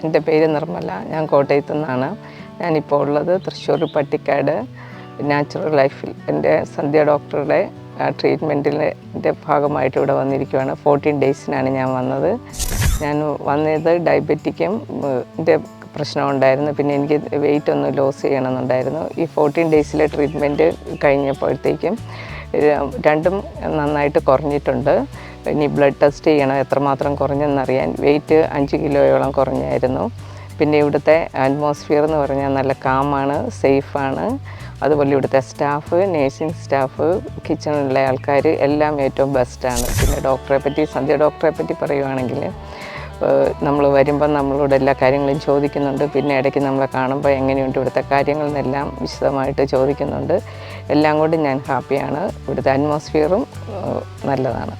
എൻ്റെ പേര് നിർമ്മല. ഞാൻ കോട്ടയത്തു നിന്നാണ്. ഞാനിപ്പോൾ ഉള്ളത് തൃശ്ശൂർ പട്ടിക്കാട് നാച്ചുറൽ ലൈഫിൽ എൻ്റെ സന്ധ്യ ഡോക്ടറുടെ ട്രീറ്റ്മെൻറ്റിൻ്റെ ഭാഗമായിട്ട് ഇവിടെ വന്നിരിക്കുകയാണ്. 14 ഡേയ്സിനാണ് ഞാൻ വന്നത്. ഞാൻ വന്നത് ഡയബറ്റിക്കും എൻ്റെ പ്രശ്നമുണ്ടായിരുന്നു. പിന്നെ എനിക്ക് വെയിറ്റ് ഒന്ന് ലോസ് ചെയ്യണമെന്നുണ്ടായിരുന്നു. ഈ 14 ഡേയ്സിലെ ട്രീറ്റ്മെൻറ്റ് കഴിഞ്ഞപ്പോഴത്തേക്കും രണ്ടും നന്നായിട്ട് കുറഞ്ഞിട്ടുണ്ട്. ഇനി ബ്ലഡ് ടെസ്റ്റ് ചെയ്യണം എത്രമാത്രം കുറഞ്ഞെന്നറിയാൻ. വെയിറ്റ് 5 കിലോയോളം കുറഞ്ഞായിരുന്നു. പിന്നെ ഇവിടുത്തെ അറ്റ്മോസ്ഫിയർ എന്ന് പറഞ്ഞാൽ നല്ല കാമാണ്, സേഫാണ്. അതുപോലെ ഇവിടുത്തെ സ്റ്റാഫ്, നേഴ്സിംഗ് സ്റ്റാഫ്, കിച്ചണിലെ ആൾക്കാർ എല്ലാം ഏറ്റവും ബെസ്റ്റാണ്. പിന്നെ സന്ധ്യ ഡോക്ടറെ പറ്റി പറയുവാണെങ്കിൽ നമ്മൾ വരുമ്പം നമ്മളോട് എല്ലാ കാര്യങ്ങളും ചോദിക്കുന്നുണ്ട്. പിന്നെ ഇടയ്ക്ക് നമ്മളെ കാണുമ്പോൾ എങ്ങനെയുണ്ട് ഇവിടുത്തെ കാര്യങ്ങൾ എന്നെല്ലാം വിശദമായിട്ട് ചോദിക്കുന്നുണ്ട്. എല്ലാം കൊണ്ടും ഞാൻ ഹാപ്പിയാണ്. ഇവിടുത്തെ അറ്റ്മോസ്ഫിയറും നല്ലതാണ്.